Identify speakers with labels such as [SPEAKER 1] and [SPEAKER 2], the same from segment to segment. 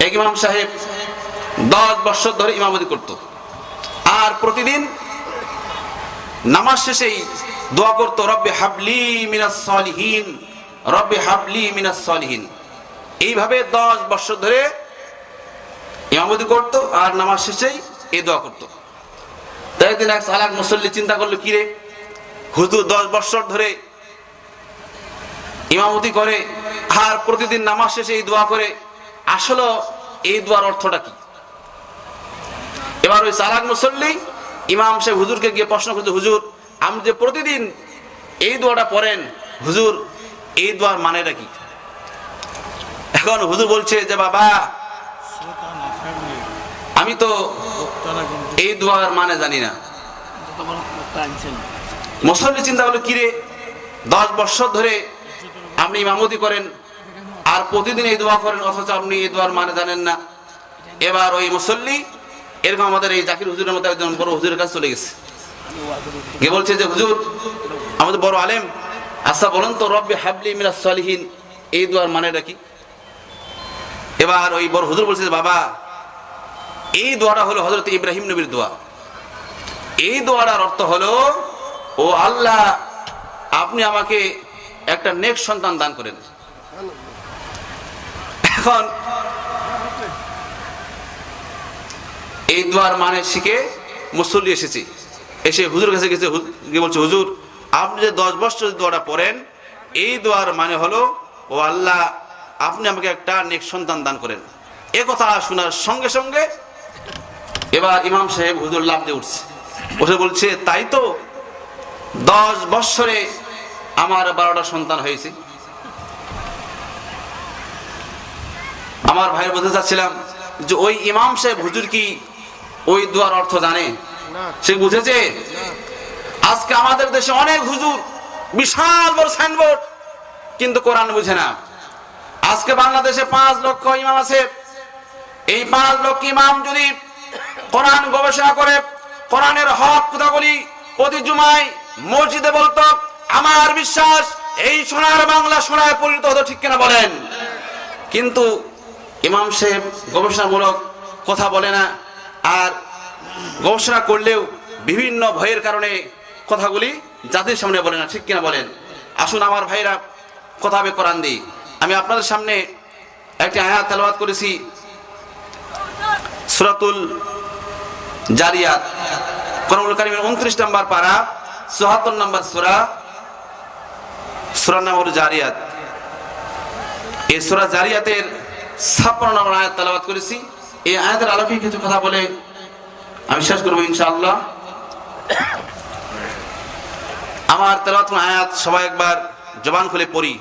[SPEAKER 1] এক ইমাম সাহেব 10 বছর ধরে ইমামতি করত, আর প্রতিদিন নামাজ শেষেই দোয়া করতো, রব্বি হাবলি মিনাস সালিহিন, রব্বি হাবলি মিনাস সালিহিন। এইভাবে 10 বছর ধরে ইমামতি করত আর নামাজ শেষেই এই দোয়া করত। তাই একদিন এক সালাক মুসল্লি চিন্তা করলো, কি রে হুজুর 10 বছর ধরে ইমামতি করে আর প্রতিদিন নামাজ শেষে এই দোয়া করে, আসলে এই দোয়ার অর্থটা কি? এবার ওই সালাক মুসল্লি ইমাম সাহেব হুজুরকে গিয়ে প্রশ্ন করছে, হুজুর আপনি যে প্রতিদিন এই দোয়াটা পড়েন, হুজুর এই দোয়ার মানেটা কি? এখন হুজুর বলছে যে বাবা আমি তো এই দোয়ার মানে জানি না। মুসল্লি চিন্তা করলো, কি রে 10 বছর ধরে আপনি ইমামতি করেন আর প্রতিদিন এই দোয়া করেন, অথচ আপনি এই দোয়ার মানে জানেন না। এবার ওই মুসল্লি এরকম আমাদের এই জাকির হুজুরের মতো একজন বড় হুজুরের কাছে চলে গেছে, গিয়ে বলছে যে হুজুর আমাদের বড় আলেম, আচ্ছা বলুন তো রব্বি হাবলি মিনাস সালিহিন এই দোয়ার মানেটা কি? এবার ওই বড় হুজুর বলছে, বাবা এই দোয়াটা হলো হযরত ইব্রাহিম নবীর দোয়া। এই দোয়াটার অর্থ হলো, ও আল্লাহ আপনি আমাকে একটা নেক সন্তান দান করেন। এখন এই দোয়ার মানে শিখে মুসল্লি এসেছি, এসে হুজুর কাছে গেছে, বলছে হুজুর আপনি যে 10 বছর দোয়াটা পড়েন, এই দোয়ার মানে হলো, ও আল্লাহ আপনি আমাকে একটা নেক সন্তান দান করেন। এ কথা শোনার সঙ্গে সঙ্গে এবার ইমাম সাহেব হুজুর লাফ দিয়ে উঠছে, উঠে বলছে, তাই তো 10 বছরে আমার 12টা সন্তান হয়েছে। আমার ভাই বলতে চাচ্ছিলাম যে ওই ইমাম সাহেব হুজুর কি ওই দোয়ার অর্থ জানে? সে বুঝেছে? আজকে আমাদের দেশে অনেক হুজুর বিশাল বড় সাইনবোর্ড, কিন্তু কোরআন বুঝে না। আজকে বাংলাদেশে 5 লক্ষ ইমাম আছে। এই 5 লক্ষ ইমাম যদি কোরআন গবেষণা করে কোরআনের হক কথাগুলি প্রতি জুমায় মসজিদে বলতো, আমার বিশ্বাস এই সোনার বাংলা সোনায় পরিণত হতো, ঠিক কিনা বলেন? কিন্তু ইমাম সাহেব গবেষণামূলক কথা বলে না, আর গবেষণা করলেও বিভিন্ন ভয়ের কারণে কথাগুলি জাতির সামনে বলে না, ঠিক কিনা বলেন? আসুন আমার ভাইরা কথা হবে কোরআন দিয়ে। আমি আপনাদের সামনে একটি আয়াত তেলাওয়াত করেছি, সূরাতুল জারিয়াত, কোরআনুল কারীমের 29 নম্বর পারা, 74 নম্বর সূরা, সূরার নাম হলো জারিয়াত। এই সূরা জারিয়াতের 56 নম্বর আয়াত তেলাওয়াত করেছি। এই আয়াতের আলোকে কিছু কথা বলে আমি শেষ করব ইনশাআল্লাহ। আমার তেলাওয়াত আয়াত সবাই একবার জবান খুলে পড়ি,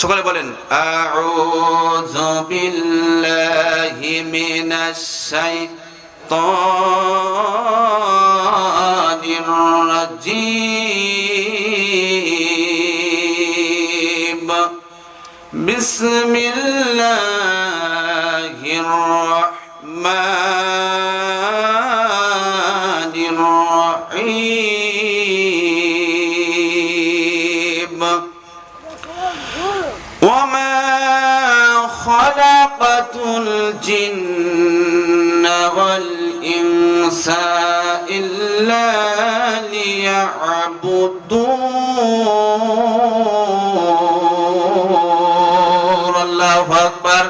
[SPEAKER 1] সকলে বলেন, আউযু বিল্লাহি মিনাশ শাইতানির রাজীম, বিসমিল্লাহির রাহমানির রাহিম, ওয়ামা খালাকাতুল জিন্না ওয়াল ইনসা ইল্লা লিয়াবুদুন। আল্লাহু আকবার।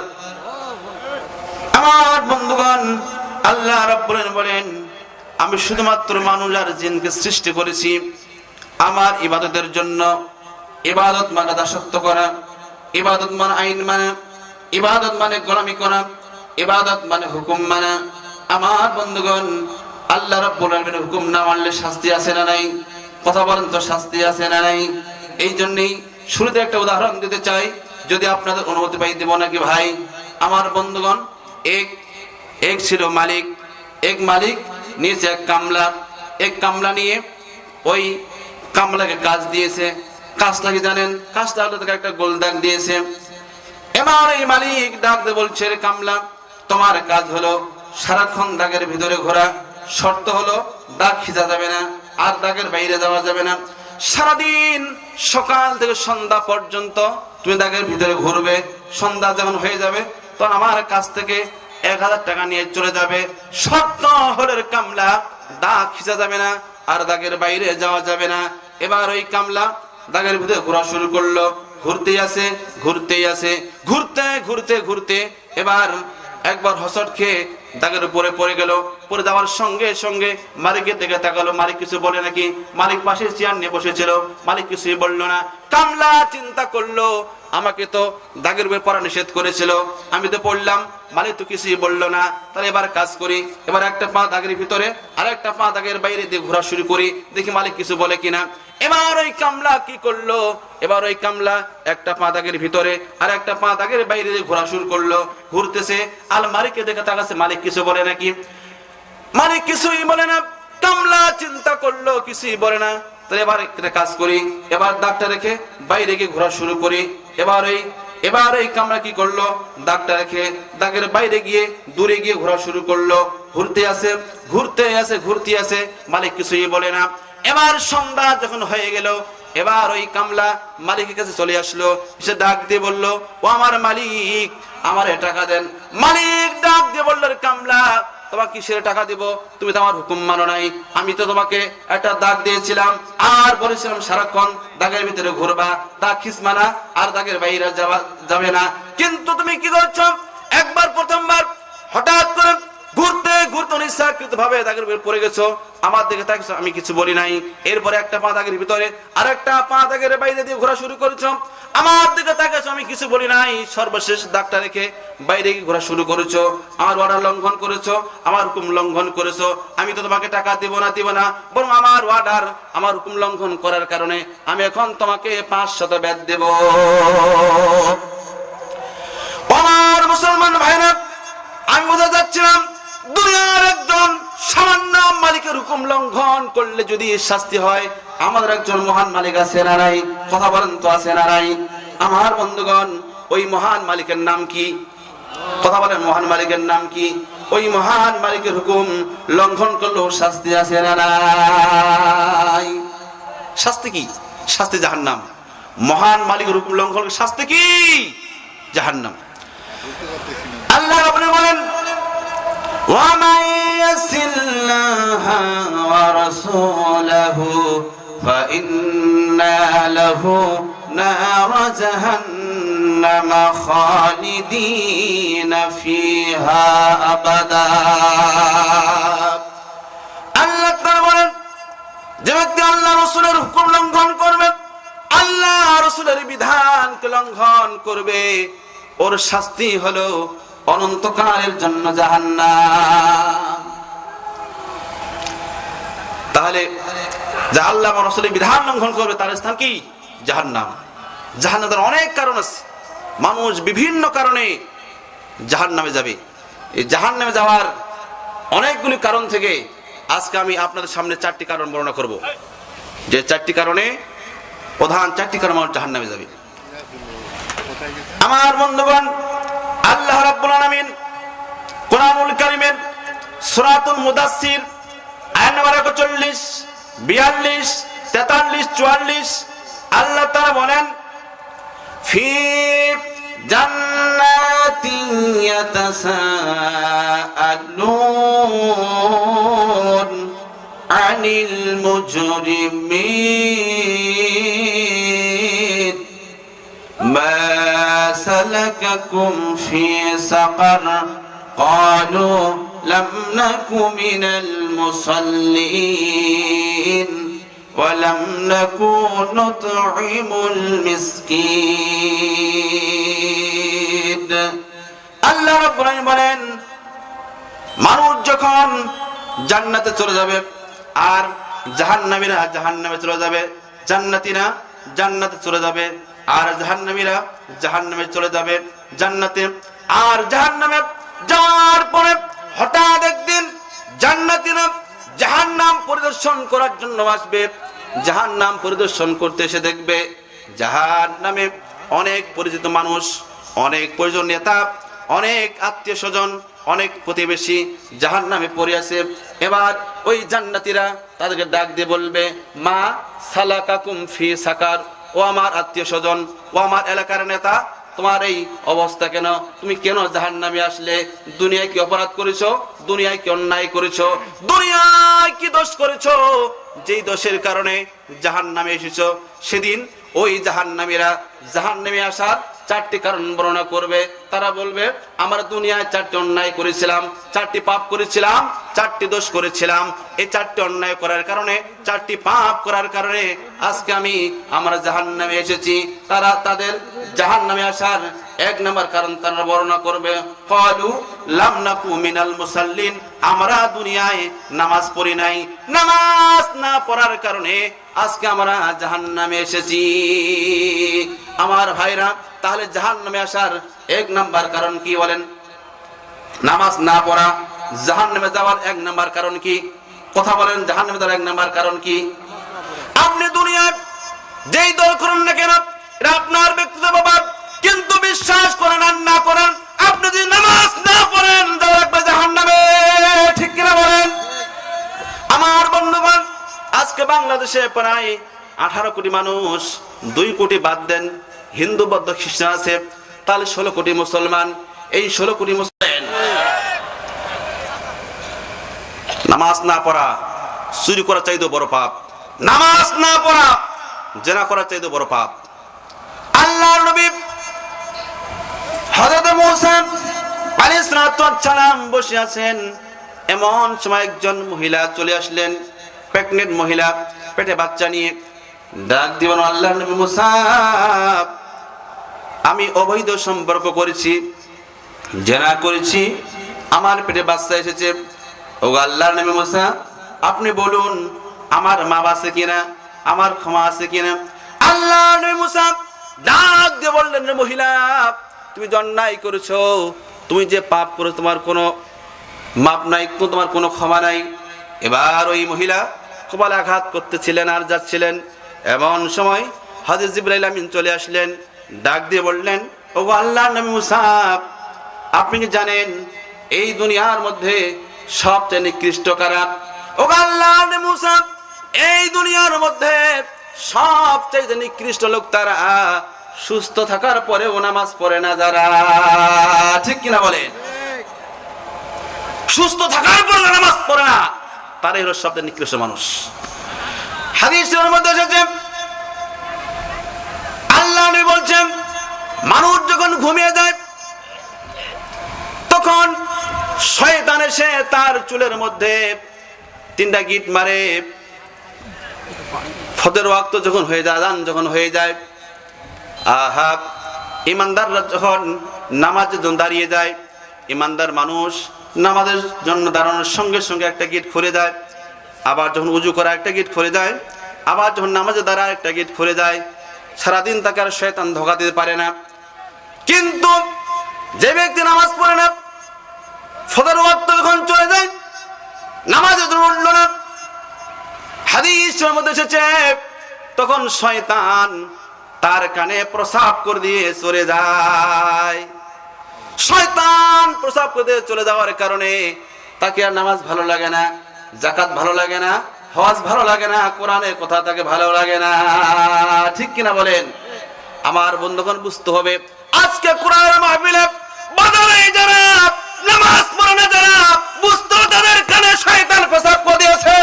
[SPEAKER 1] আমার বন্ধুগণ, আল্লাহ রাব্বুল আলামিন বলেন, আমি শুধুমাত্র মানুষ আর জিনকে সৃষ্টি করেছি আমার ইবাদতের জন্য। ইবাদত মানে দাসত্ব করা, ইবাদত মানে আইন মানা, ইবাদত মানে গোলামি করা, ইবাদত মানে হুকুম মানা। আমার বন্ধুগণ, আল্লাহ রাব্বুল আলামিনের হুকুম না মানলে শাস্তি আছে না নাই? কথা বলেন তো, শাস্তি আছে না নাই? এই জন্যই শুরুতে একটা উদাহরণ দিতে চাই, যদি আপনাদের অনুমতি পাই দেব নাকি ভাই? আমার বন্ধুগণ, এক ছিল মালিক, এক মালিক নিয়েছে এক কামলা, এক কামলা নিয়ে ওই কামলাকে কাজ দিয়েছে। কাজটা কি জানেন? কাজটা হলো তাকে একটা গোল দাগ দিয়েছে। এবার এই মালিক ডাক দিয়ে বলছে, রে কামলা, তোমার কাজ হলো সারাক্ষণ দাগের ভিতরে ঘোরা, শর্ত হলো দাগ খিচা যাবে না আর দাগের বাইরে যাওয়া যাবে না। সারাদিন সকাল থেকে সন্ধ্যা পর্যন্ত তুমি দাগের ভিতরে ঘুরবে। সন্ধ্যা যখন হয়ে যাবে তখন আমার কাছ থেকে 1000 টাকা নিয়ে চলে যাবে। শর্ত হলের কামলা দাগ খিচা যাবে না, আর দাগের বাইরে যাওয়া যাবে না। এবার ওই কামলা দাগের ভিতরে ঘোরা শুরু করলো, ঘুরতেই আছে ঘুরতে ঘুরতে এবার একবার হসট খেয়ে দাগের উপরে পড়ে গেল। পড়ে যাওয়ার সঙ্গে সঙ্গে মালিকের দিকে তাকালো, মালিক কিছু বলে নাকি? মালিক পাশে চেয়ার নিয়ে বসেছিল, মালিক কিছুই বললো না। কামলা চিন্তা করলো, আমাকে তো দাগের উপরে পড়া নিষেধ করেছিল, আমি তো পড়লাম, মালিক তো কিছুই বললো না। তাহলে এবার কাজ করি, এবার একটা পা দাগের ভিতরে আর একটা পা দাগের বাইরে দিয়ে ঘোরা শুরু করি, দেখি মালিক কিছু বলে কিনা। এবার ওই কামলা কি করলো? এবার ওই কামলা একটা পা দাগের ভিতরে আর একটা পা দাগের বাইরে দিয়ে ঘোরা শুরু করলো, ঘুরতেছে। আর মালিককে দেখে তাকাচ্ছে, মালিক কিছু বলে নাকি? মালিক কিছুই বলে না। কামলা চিন্তা করলো, কিছুই বলে না। তাহলে এবার একটা কাজ করি, এবার দাগটা রেখে বাইরে গিয়ে ঘোরা শুরু করি। এবার এই কামলা কি করলো? দাগটা রেখে দাগের বাইরে গিয়ে দূরে গিয়ে ঘোরা শুরু করলো, ঘুরতে আছে, মালিক কিছুই বলে না। এবার সন্ধ্যা যখন হয়ে গেল, এবার ওই কামলা মালিকের কাছে চলে আসলো, সে ডাক দিয়ে বলল, ও আমার মালিক, আমারে টাকা দেন। মালিক ডাক দিয়ে বলল, কামলা তোমাকে কিসের টাকা দিব? তুমি তো আমার হুকুম মানো নাই। আমি তো তোমাকে একটা দাগ দিয়েছিলাম আর বলেছিলাম সারাক্ষণ দাগের ভিতরে ঘুরবা, দাগ খিচবা না, আর দাগের বাইরে যাবে না। কিন্তু তুমি কি করছো? একবার প্রথমবার হঠাৎ করে ঘুরতে অনিচ্ছাকৃত ভাবে দাগের ভিতরে পড়ে গেছো, আমার দিকে তাকিয়েছো, আমি কিছু বলি নাই। এরপরে একটা পা দাগের ভিতরে আর একটা পা দাগের বাইরে দিয়ে ঘোরা শুরু করেছো, আমার দিকে তাকিয়েছো, আমি কিছু বলি নাই। সর্বশেষ দাগটা রেখে বাইরে গিয়ে ঘোরা শুরু করেছো, আমার অর্ডার লঙ্ঘন করেছো, আমার হুকুম লঙ্ঘন করেছো। আমি তো তোমাকে টাকা দিব না, বরং আমার অর্ডার, আমার হুকুম লঙ্ঘন করার কারণে আমি এখন তোমাকে 500 বেত দেব। আমার মুসলমান ভাইরা, আমি বোঝা যাচ্ছিলাম দুনিয়ার একজন সামান্য মালিকের হুকুম লঙ্ঘন করলে যদি শাস্তি হয়, আমাদের একজন মহান মালিক আছে না নাই? কথা বলেন তো, আছে না নাই? আমার বন্ধুগণ, ওই মহান মালিকের নাম কি? কথা বলেন, মহান মালিকের নাম কি? ওই মহান মালিকের হুকুম লঙ্ঘন করলেও শাস্তি আছে না নাই? শাস্তি কি? শাস্তি জাহান্নাম। মহান মালিকের হুকুম লঙ্ঘন শাস্তি কি? জাহান্নাম। আল্লাহ রাব্বুল বলেন, وَمَن يَعْصِ اللَّهَ وَرَسُولَهُ فَإِنَّ لَهُ نَارَ جَهَنَّمَ خَالِدِينَ فِيهَا أَبَدًا। আল্লাহ তাআলা বলেন, যে ব্যক্তি আল্লাহ রাসূলের হুকুম লঙ্ঘন করবে, আল্লাহ রাসূলের বিধানকে লঙ্ঘন করবে, ওর শাস্তি হলো অনন্তকালের জন্য জাহান্নাম। তাহলে যা আল্লাহ রাসূলের বিধান লঙ্ঘন করবে তার স্থান কি? জাহান্নাম। জাহান্নামের অনেক কারণ আছে, মানুষ বিভিন্ন কারণে জাহান্নামে যাবে। এই জাহান্নামে যাওয়ার অনেকগুলি কারণ থেকে আজকে আমি আপনাদের সামনে 4টি কারণ বর্ণনা করব, যে 4টি কারণে, প্রধান 4টি কারণ মানুষ জাহান্নামে যাবে। আমার বন্ধুগণ, আল্লাহ রাব্বুল আলামিন কোরআনুল কারীমের সূরাতুল মুদাসসির আয়াত নম্বর 41, 42, 43, 44 আল্লাহ তাআলা বলেন, ফি জান্নাতিন ইয়াতাসাআলুন আনিল মুজরিমিন মা سلككم في سقر قالوا لم نك من المصلين ولم نك نطعم المسكين। আল্লাহ রাব্বুল আলামিন বলেন, মানুষ যখন জান্নাতে চলে যাবে আর জাহান্নামীরা জাহান্নামে চলে যাবে, জান্নাতীরা জান্নাতে চলে যাবে আর জাহান্নামীরা জাহান্নামে চলে যাবে জান্নাতে। আর জাহান্নামে যাওয়ার পরে হঠাৎ একদিন জান্নাতীরা জাহান্নাম পরিদর্শন করার জন্য আসবে। জাহান্নাম পরিদর্শন করতে এসে দেখবে জাহান্নামে অনেক পরিচিত মানুষ, অনেক পরিজন নেতা, অনেক আত্মীয় স্বজন, অনেক প্রতিবেশী জাহান্নামে পড়ে আছে। এবার ওই জান্নাতীরা তাদেরকে ডাক দিয়ে বলবে, মা সালাকাকুম ফি সাকার, ও আমার আত্মীয় স্বজন, ও আমার এলাকার নেতা, তোমার এই অবস্থা কেন? তুমি কেন জাহান্নামে আসলে? দুনিয়ায় কি অপরাধ করেছো? দুনিয়ায় কি অন্যায় করেছো? দুনিয়ায় কি দোষ করেছো যেই দোষের কারণে জাহান্নামে এসেছো? সেদিন ওই জাহান্নামীরা জাহান্নামে আসার 4টি কারণ বর্ণনা করবে। তারা বলবে, আমরা দুনিয়ায় 4টি অন্যায় করেছিলাম, 4টি পাপ করেছিলাম, 4টি দোষ করেছিলাম। এই 4টি অন্যায় করার কারণে, 4টি পাপ করার কারণে আজকে আমরা জাহান্নামে এসেছি। তারা তাদের জাহান্নামে আসার 1 নম্বর কারণ তারা বর্ণনা করবে, ক্বালু লাম নাকু মিনাল মুসাল্লিন, আমরা দুনিয়ায় নামাজ পড়ি নাই, নামাজ না পড়ার কারণে আজকে আমরা জাহান্নামে এসেছি। আমার ভাইরা, তাহলে জাহান্নামে আসার 1 নম্বর কারণ কি বলেন? নামাজ না পড়া। জাহান্নামে যাওয়ার 1 নম্বর কারণ কি? কথা বলেন, জাহান্নামে যাওয়ার 1 নম্বর কারণ কি? আপনি দুনিয়ায় যেই দল করেন না কেন, এটা আপনার ব্যক্তিগত ব্যাপার, কিন্তু বিশ্বাস করেন আর না করেন, আপনি যদি নামাজ না পড়েন যাওয়া লাগবে জাহান্নামে। ঠিক কিনা বলেন? আমার বন্ধুগণ, আজকে বাংলাদেশে প্রায় 18 কোটি মানুষ, 2 কোটি বাদ দেন হিন্দু বৌদ্ধ খ্রিস্টান আছে, তাহলে 16 কোটি মুসলমান। এই 16 কোটি মুসলমান নামাজ না পড়া চুরি করা চাইতো বড় পাপ, নামাজ না পড়া জেনা করা চাইতো বড় পাপ। আল্লাহর নবী হযরত মূসা আলাইহিস সালাম বসে আছেন, এমন সময় একজন মহিলা চলে আসলেন, প্রেগন্যান্ট মহিলা, পেটে বাচ্চা নিয়ে। ডাক দিবেন, আল্লাহর নবী মূসা, আমি অবৈধ সম্পর্ক করেছি, জেনা করেছি, আমার পেটে বাচ্চা এসেছে। ও আল্লাহর নবী মূসা, আপনি বলুন আমার মাপ আছে কিনা, আমার ক্ষমা আছে কিনা? আল্লাহর নবী মূসা ডাক দিয়ে বললেন, মহিলা, তুমি যে অন্যায় করেছো, তুমি যে পাপ করেছো, তোমার কোনো মাপ নাই, তোমার কোনো ক্ষমা নাই। এবার ওই মহিলা কপালে আঘাত করতেছিলেন আর যাচ্ছিলেন, এমন সময় হযরত জিবরাইল আমিন চলে আসলেন, ডাক দিয়ে বললেন, ও আল্লাহর নবী মূসা, আপনি কি জানেন এই দুনিয়ার মধ্যে সবচেয়ে নিকৃষ্ট কারা? ও আল্লাহর নবী মূসা, এই দুনিয়ার মধ্যে সবচেয়ে নিকৃষ্ট লোক তারা সুস্থ থাকার পরেও নামাজ পড়ে না যারা। ঠিক কিনা বলেন? সুস্থ থাকার পরে নামাজ পড়ে না, তারাই হলো সবচেয়ে নিকৃষ্ট মানুষ। হাদিসের মধ্যে এসেছে, আল্লাহ নবী বলছেন, মানুষ যখন ঘুমিয়ে যায় তখন শয়তান এসে তার চুলের মধ্যে 3টা গিট মারে। ফজর ওয়াক্ত যখন হয়ে যায়, আযান যখন হয়ে যায়, ইমানদাররা যখন নামাজের জন্য দাঁড়িয়ে যায়, ইমানদার মানুষ নামাজের জন্য দাঁড়ানোর সঙ্গে সঙ্গে একটা গিট খুলে যায়, আবার যখন উজু করা একটা গিট খুলে যায়, আবার যখন নামাজে দাঁড়া একটা গিট খুলে যায়। সারাদিন তাকে আর শয়তান ধোঁকা দিতে পারে না। কিন্তু যে ব্যক্তি নামাজ পড়ে না, ফজর ওয়াক্ত যখন চলে যায়, নামাজে উঠল না, হাদিসের মধ্যে এসেছে তখন শয়তান তার কানে প্রসাব করে দিয়ে চলে যায়। শয়তান প্রসাব করে দিয়ে চলে যাওয়ার কারণে তাকে আর নামাজ ভালো লাগে না, যাকাত ভালো লাগে না, হজ ভালো লাগে না, কোরআনের কথা তাকে ভালো লাগে না। ঠিক কিনা বলেন? আমার বন্ধুগণ, বুঝতে হবে আজকে কোরআনের মাহফিলে বাজারে যারা নামাজ পড়ে না, যারা বুঝতে হবে তাদের কানে শয়তান প্রসাব করে দিয়েছে।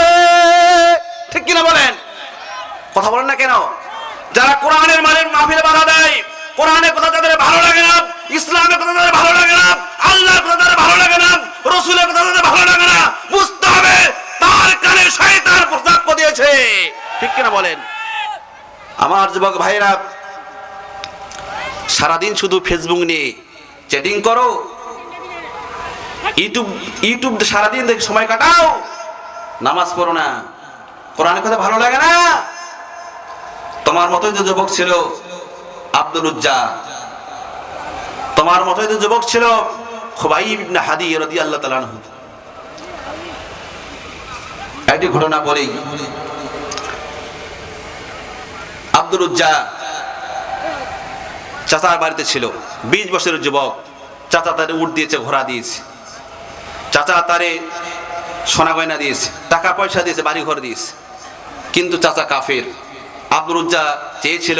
[SPEAKER 1] ঠিক কিনা বলেন? কথা বলেন না কেন? যারা কোরআনের মাহফিলে বাধা দেয়, কোরআনের কথা তাদের ভালো লাগে না, ইসলামের কথা তাদের ভালো লাগে না, আল্লাহর কথা তাদের ভালো লাগে না, রাসূলের কথা তাদের ভালো লাগে না, বুঝতে হবে তার কানে শয়তান প্রসাব করে দিয়েছে। ঠিক কিনা বলেন? আমার যুবক ভাইরা, সারাদিন শুধু ফেসবুক নিয়ে চ্যাটিং করো, ইউটিউব সারাদিন দেখে সময় কাটাও, নামাজ পড়ো না, কোরআনের কথা ভালো লাগে না। তোমার মতোই তো যুবক ছিল আব্দুল উজ্জা, তোমার মতোই তো যুবক ছিল খুবাইব ইবনে হাদি রাদিয়াল্লাহু তাআলা আনহু। একটি ঘটনা বলি। আব্দুল উজ্জা চাচার বাড়িতে ছিল, 20 বছরের যুবক। চাচা তারে উট দিয়েছে, ঘোড়া দিয়েছে, চাচা তারে সোনা গয়না দিয়েছে, টাকা পয়সা দিয়েছে, বাড়ি ঘর দিয়েছে, কিন্তু চাচা কাফের। আব্দুল উজ্জা চেয়েছিল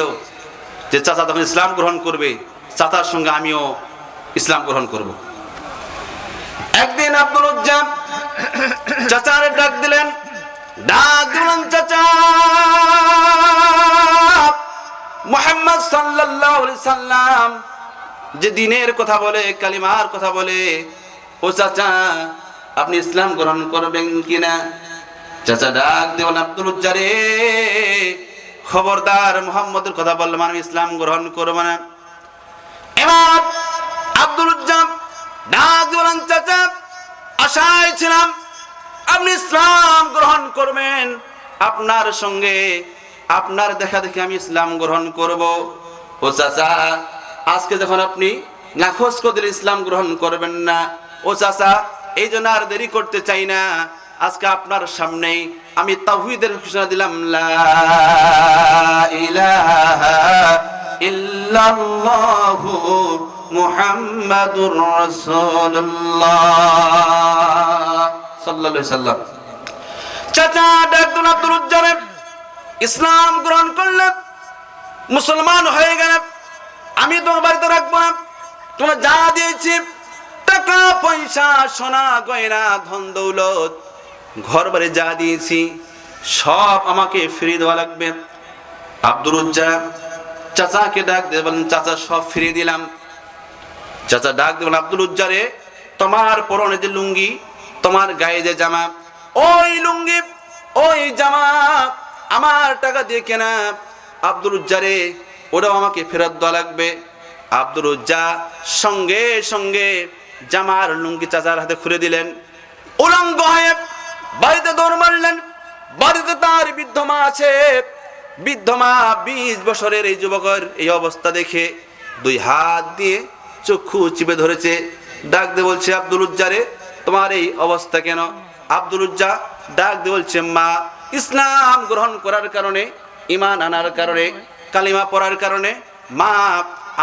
[SPEAKER 1] যে চাচা যখন ইসলাম গ্রহণ করবে, চাচার সঙ্গে আমিও ইসলাম গ্রহণ করব। একদিন আব্দুল উজ্জা চাচারে ডাক দিলেন, চাচা, মুহাম্মদ সাল্লাল্লাহু আলাইহি সাল্লাম যে দ্বীনের কথা বলে, কালিমার কথা বলে, ও চাচা আপনি ইসলাম গ্রহণ করবেন কিনা? চাচা ডাক দেবেন, আব্দুল উজ্জা রে, খবরদার, মুহাম্মদের কথা বললে আমি ইসলাম গ্রহণ করব না। এবার আব্দুল উজ্জা ডাক দেবেন, চাচা আশায় ছিলাম আপনি ইসলাম গ্রহণ করবেন, আপনার সঙ্গে আপনার দেখা দেখে আমি ইসলাম গ্রহণ করব। ও চাচা আজকে যখন আপনি নাখোশ করে ইসলাম গ্রহণ করবেন না, ও চাচা এই জন্য আর দেরি করতে চাই না, আজকে আপনার সামনেই আমি তাওহীদের ঘোষণা দিলাম, লা ইলাহা ইল্লাল্লাহু মুহাম্মাদুর রাসূলুল্লাহ সাল্লাল্লাহু আলাইহি সাল্লাম। চাচা ডাকতুল আব্দুল উজ্জা ইসলাম গ্রহণ করলেন, মুসলমান হয়ে গেলেন। আমি তোমার বাড়িতে রাখবো না, তোমার যা দিয়েছি টাকা পয়সা সোনা গয়না ধন দৌলত ঘর বাড়ি যা দিয়েছি সব আমাকে ফিরিয়ে দেওয়া লাগবে। আব্দুল উজ্জা চাচাকে ডাক দিয়ে বলেন, চাচা সব ফিরিয়ে দিলাম। চাচা ডাক দেবেন, আব্দুল উজ্জা রে, তোমার পরনে যে লুঙ্গি, তোমার গায়ে যে জামা, ওই লুঙ্গি ওই জামা আমার টাকা দিয়ে কেনা। আব্দুল উজ্জা রে, ওটাও আমাকে ফেরত দেওয়া লাগবে। আব্দুল উজ্জা সঙ্গে সঙ্গে জামার লুঙ্গি চাচার হাতে খুলে দিলেন, উলঙ্গ হয়ে বাড়িতে দৌড় মারলেন। বাড়িতে তার বৃদ্ধ মা আছে। বৃদ্ধ মা 20 বছরের এই যুবকের এই অবস্থা দেখে দুই হাত দিয়ে চক্ষু চিপে ধরেছে, ডাক দিয়ে বলছে, আব্দুল উজ্জা রে, তোমার এই অবস্থা কেন? আব্দুল উজ্জা ডাক দিয়ে বলছে, মা ইসলাম গ্রহণ করার কারণে, ঈমান আনার কারণে, কালিমা পড়ার কারণে মা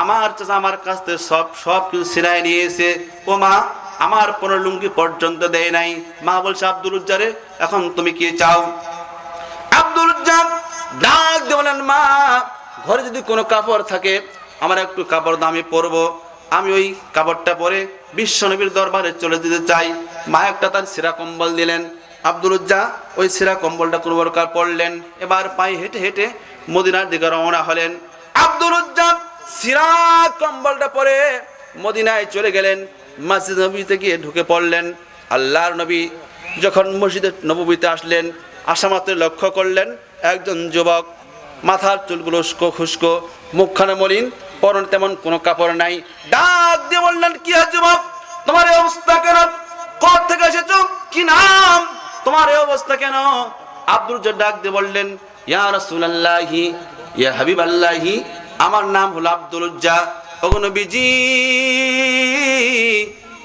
[SPEAKER 1] আমার চাচা আমার কাছ থেকে সব কিছু ছিনায় নিয়েছে। ও মা, আমার পরনে লুঙ্গি পর্যন্ত দেয় নাই। মা বলছে, আব্দুল উজ্জা রে, এখন তুমি কি চাও? আব্দুল উজ্জা ডাক দিয়ে বলেন, মা ঘরে যদি কোনো কাপড় থাকে আমার একটু কাপড় দামি পরবো, আমি ওই কাপড়টা পরে বিশ্বনবীর দরবারে চলে যেতে চাই। মা একটা তার সিরা কম্বল দিলেন। আব্দুল উজ্জা ওই সিরা কম্বলটা কুরবান পড়লেন। এবার পায়ে হেঁটে হেঁটে মদিনার দিকে রওনা হলেন। আব্দুল উজ্জা সিরা কম্বলটা পরে মদিনায় চলে গেলেন। মসজিদ নববীতে গিয়ে ঢুকে পড়লেন। আল্লাহর নবী যখন মসজিদে নববীতে আসলেন, আসা মাত্র লক্ষ্য করলেন একজন যুবক, মাথার চুলগুলো উস্কো খুস্কো, মুখখানে মলিন, পরনে তেমন কোনো কাপড় নাই। ডাক দিয়ে বললেন, কি হয় যুবক, তোমার এই অবস্থা কেন? কোথা থেকে এসেছো? কি নাম? তোমার এই অবস্থা কেন? আব্দুল উজ্জা ডাক দিয়ে বললেন, ইয়া রাসূলুল্লাহি, ইয়া হাবিবাল্লাহি, আমার নাম হলো আব্দুল উজ্জা। ওগো নবীজি,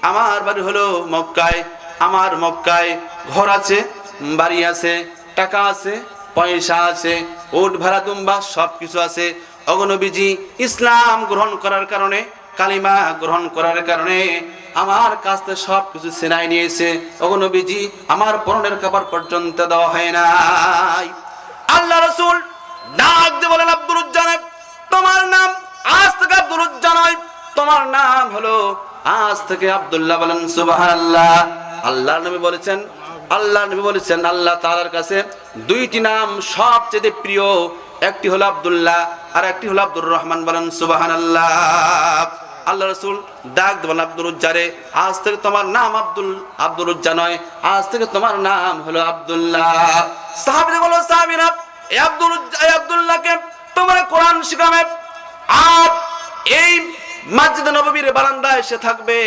[SPEAKER 1] আমার বাড়ি হলো মক্কায়। আমার মক্কায় ঘর আছে, বাড়ি আছে, টাকা আছে, পয়সা আছে, উট ভাড়া দুম্বা সব কিছু আছে। ওগো নবীজি, ইসলাম গ্রহণ করার কারণে, কালিমা গ্রহণ করার কারণে আমার কাছ থেকে সব কিছু ছিনাই নিয়েছে। ওগো নবীজি, আমার পরনের কাপড় পর্যন্ত দেওয়া হয় নাই। আল্লাহ রাসূল ডাক দিয়ে বলেন, আব্দুল উজ্জা, তোমার নাম আজ থেকে আব্দুল উজ্জা নয়, তোমার নাম হলো আজ থেকে আব্দুল্লাহ। বলেন সুবহানাল্লাহ। আল্লাহর নবী বলেছেন, আল্লাহ তাআলার কাছে দুইটি নাম সবচেয়ে প্রিয়, একটি হলো আব্দুল্লাহ আর একটি হলো আব্দুর রহমান। বলেন সুবহানাল্লাহ। আল্লাহ রাসূল ডাক দেন, আব্দুল উজ্জা রে, আজ থেকে তোমার নাম আব্দুল উজ্জা নয়, আজ থেকে তোমার নাম হলো আব্দুল্লাহ। সাহাবীরা বলো, সাহাবীরা, এই আব্দুল্লাহকে তোমরা কোরআন শিখাবে আর এই মসজিদ নববীর বারান্দায় এসে থাকবে।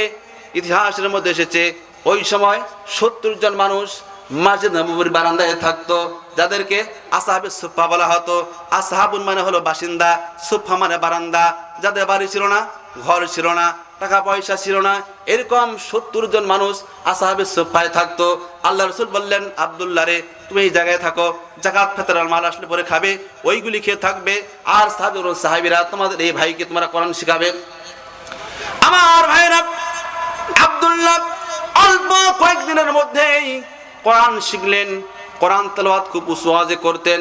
[SPEAKER 1] ইতিহাসের মধ্যে এসেছে ওই সময় 70 জন মানুষ মসজিদ নববীর বারান্দায় থাকতো, যাদেরকে আসহাবে সুফফা বলা হতো। আসহাবুন মানে হলো বাসিন্দা, সুফফা মানে বারান্দা। যাদের বাড়ি ছিল না, ঘর ছিল না, টাকা পয়সা ছিল না, এরকম 70 জন মানুষ আসহাবে সুফফায় থাকতো। আল্লাহ রাসূল বললেন, আব্দুল্লাহ রে, তুমি এই জায়গায় থাকো, যাকাত ফিতরের মাল আসলে পরে খাবে, ওইগুলি খেয়ে থাকবে। আর সাহাবীরা তোমাদের এই ভাইকে তোমরা কোরআন শিখাবে। আমার ভাইরা, আব্দুল্লাহ অল্প কয়েকদিনের মধ্যেই কোরআন শিখলেন। কোরআন তেলাওয়াত খুব উঁচু আওয়াজে করতেন।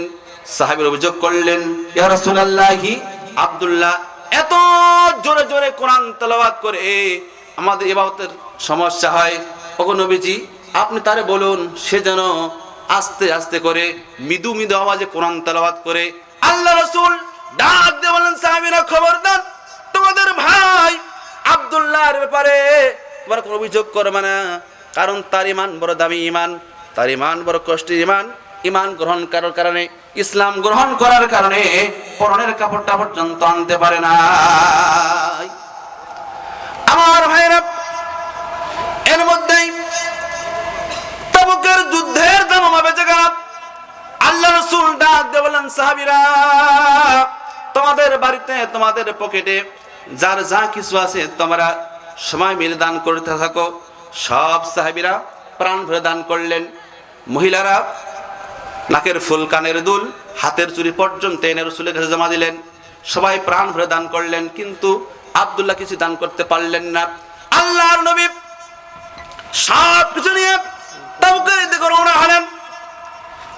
[SPEAKER 1] সাহাবীরা অভিযোগ করলেন, ইয়া রাসূলুল্লাহি, আব্দুল্লাহ এত জোরে জোরে কোরআন তেলাওয়াত করে আমাদের ইবাদতের সমস্যা হয়, ওগো নবীজি আপনি তারে বলুন সে যেন আস্তে আস্তে করে মৃদু মৃদু আওয়াজে কোরআন তেলাওয়াত করে। আল্লাহ রাসূল ডাক দিয়ে বলেন, সাহাবীরা খবরদার, তোমাদের ভাই আব্দুল্লাহর ব্যাপারে তোমরা কোনো অভিযোগ করবে না, কারণ তার ঈমান বড় দামি ঈমান, তার ঈমান বড় কষ্টের ঈমান। ঈমান গ্রহণ করার কারণে, ইসলাম গ্রহণ করার কারণে পরনের কাপড়টা পর্যন্ত আনতে পারে না। আমার ভাইরা, এর মধ্যেই তাবুকের যুদ্ধের দামামা বেজে গেল। আল্লাহ রাসূল ডাক দিয়ে বলেন, সাহাবীরা তোমাদের বাড়িতে তোমাদের পকেটে যার যা কিছু আছে তোমরা সময় মিলে দান করতে থাকো। সব সাহাবীরা প্রাণ ভরে দান করলেন। মহিলারা নাকের ফুল, কানের দুল, হাতের চুড়ি পর্যন্ত এনে রাসূলের কাছে জমা দিলেন। সবাই প্রাণ ভরে দান করলেন, কিন্তু আব্দুল্লাহ কিছু দান করতে পারলেন না। আল্লাহর নবী সব কিছু নিয়ে তাবুকের দিকে রওনা হলেন।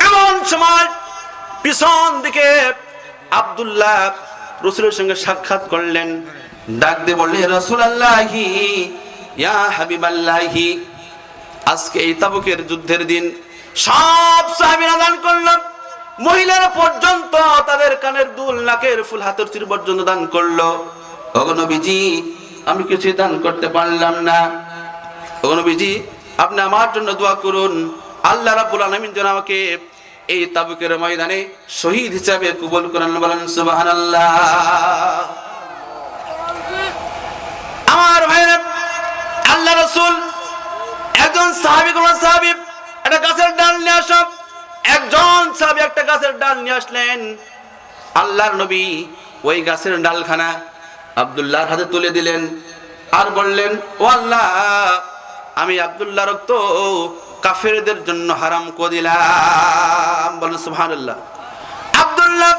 [SPEAKER 1] এমন সময় পিছন দিকে আব্দুল্লাহ রাসূলের সঙ্গে সাক্ষাৎ করলেন। ডাক দিয়ে বললেন, রাসূলুল্লাহি ইয়া হাবিবাল্লাহি, আজকে এই তাবুকের যুদ্ধের দিন সব সাহাবীরা দান করলেন। মহিলারা পর্যন্ত তাদের কানের দুল, নাকের ফুল, হাতের চুড়ি পর্যন্ত দান করলো। ওগো নবীজি আমি কিছু দান করতে পারলাম না, ওগো নবীজি আপনি আমার জন্য দোয়া করুন, আল্লাহ রাব্বুল আলামিন যেন আমাকে এই তাবুকের ময়দানে শহীদ হিসাবে কবুল করেন। বলেন সুবহানাল্লাহ। আমার ভাইরা, আল্লাহ রাসূল একজন সাহাবী, কোন সাহাবী একটা গাছের ডাল নিয়ে আসো, একজন সাহাবী একটা গাছের ডাল নিয়ে আসলেন। আল্লাহর নবী ওই গাছের ডালখানা আব্দুল্লাহর হাতে তুলে দিলেন আর বললেন, ও আল্লাহ আমি আব্দুল্লাহর রক্ত কাফেরদের জন্য হারাম করে দিলাম। বলেন সুবহানাল্লাহ। আব্দুল্লাহ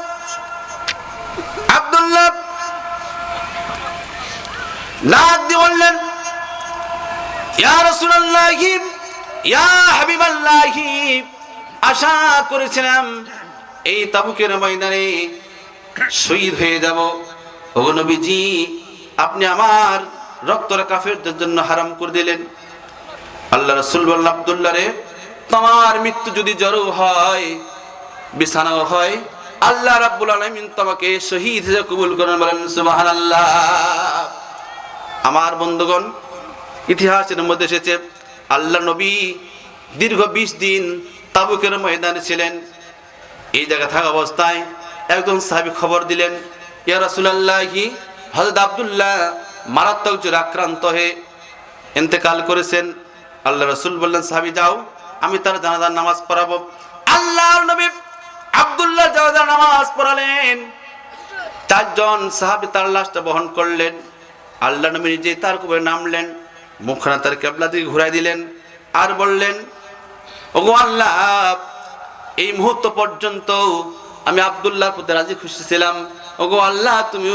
[SPEAKER 1] লাগ দিয়ে বললেন, ইয়া রাসূলুল্লাহি ইয়া হাবিবাল্লাহি, আশা করেছিলাম এই তাবুকের ময়দানে শহীদ হয়ে যাব। ওগো নবীজি আপনি আমার রক্তটা কাফেরদের জন্য হারাম করে দিলেন। আল্লাহ রাসূল বললেন, আব্দুল্লাহ রে, তোমার মৃত্যু যদি জরু হয়, বিছানাও হয়, আল্লাহ রাব্বুল আলামিন তোমাকে শহীদ হিসেবে কবুল করেন। বলেন সুবহানাল্লাহ। আমার বন্ধুগণ, ইতিহাসের মধ্যে এসেছে আল্লাহ নবী দীর্ঘ 20 দিন তাবুকের ময়দানে ছিলেন। এই জায়গা থাকা অবস্থায় একজন সাহাবী খবর দিলেন, ইয়া রাসূলুল্লাহি হযরত আব্দুল্লাহ মারাত্মক জ্বরে আক্রান্ত হয়ে ইন্তেকাল করেছেন। আল্লাহ রাসূল বললেন, সাহাবী যাও, আমি তার জানাজার নামাজ পড়াবো। আল্লাহর নবী আব্দুল্লাহ জানাজার নামাজ পড়ালেন। 4 জন সাহাবী তার লাশটা বহন করলেন। আল্লাহ নবী নিজে তার কবরে নামলেন, মুখখানা তার কিবলা দিকে ঘুরাই দিলেন আর বললেন, ওগো আল্লাহ এই মুহূর্ত পর্যন্ত আমি আব্দুল্লাহর প্রতি রাজি খুশি ছিলাম। ওগো আল্লাহ তুমি